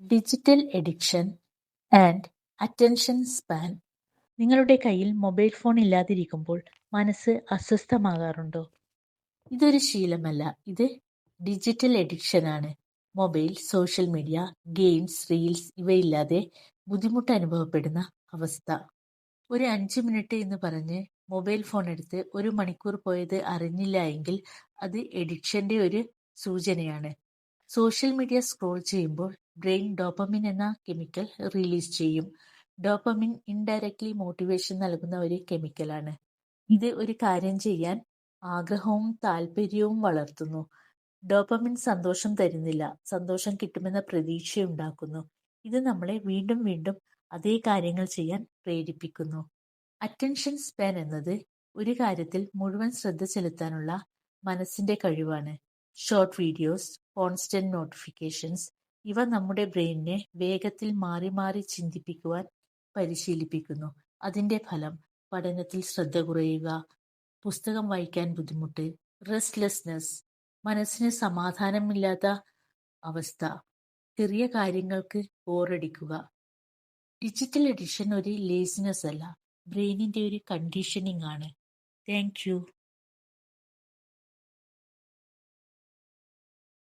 Digital addiction and attention span. നിങ്ങളുടെ കയ്യിൽ mobile phone ഇല്ലാതിരിക്കുമ്പോൾ മനസ്സ് അസ്വസ്ഥമാകാറുണ്ടോ? ഇതൊരു ശീലമല്ല, ഇത് ഡിജിറ്റൽ എഡിക്ഷനാണ്. Mobile, social media, games, reels ഇവയില്ലാതെ ബുദ്ധിമുട്ട് അനുഭവപ്പെടുന്ന അവസ്ഥ. ഒരു 5 മിനിറ്റ് എന്ന് പറഞ്ഞ് മൊബൈൽ ഫോൺ എടുത്ത് 1 മണിക്കൂർ പോയത് അറിഞ്ഞില്ല എങ്കിൽ അത് എഡിക്ഷന്റെ ഒരു സൂചനയാണ്. സോഷ്യൽ മീഡിയ സ്ക്രോൾ ചെയ്യുമ്പോൾ ബ്രെയിൻ ഡോപ്പമിൻ എന്ന കെമിക്കൽ റിലീസ് ചെയ്യും. ഡോപ്പമിൻ ഇൻഡയറക്ട്ലി മോട്ടിവേഷൻ നൽകുന്ന ഒരു കെമിക്കലാണ്. ഇത് ഒരു കാര്യം ചെയ്യാൻ ആഗ്രഹവും താല്പര്യവും വളർത്തുന്നു. ഡോപ്പമിൻ സന്തോഷം തരുന്നില്ല, സന്തോഷം കിട്ടുമെന്ന പ്രതീക്ഷയുണ്ടാക്കുന്നു. ഇത് നമ്മളെ വീണ്ടും വീണ്ടും അതേ കാര്യങ്ങൾ ചെയ്യാൻ പ്രേരിപ്പിക്കുന്നു. അറ്റൻഷൻ സ്പാൻ എന്നത് ഒരു കാര്യത്തിൽ മുഴുവൻ ശ്രദ്ധ ചെലുത്താനുള്ള മനസ്സിന്റെ കഴിവാണ്. ഷോർട്ട് വീഡിയോസ്, കോൺസ്റ്റന്റ് നോട്ടിഫിക്കേഷൻസ് ഇവ നമ്മുടെ ബ്രെയിനിനെ വേഗത്തിൽ മാറി മാറി ചിന്തിപ്പിക്കുവാൻ പരിശീലിപ്പിക്കുന്നു. അതിന്റെ ഫലം പഠനത്തിൽ ശ്രദ്ധ കുറയുക, പുസ്തകം വായിക്കാൻ ബുദ്ധിമുട്ട്, റെസ്റ്റ്ലെസ്നെസ്, മനസ്സിന് സമാധാനമില്ലാത്ത അവസ്ഥ, ചെറിയ കാര്യങ്ങൾക്ക് ബോറടിക്കുക. ഡിജിറ്റൽ എഡിഷൻ ഒരു ലേസിനെസ് അല്ല, ബ്രെയിനിന്റെ ഒരു കണ്ടീഷനിങ് ആണ്. Thank you.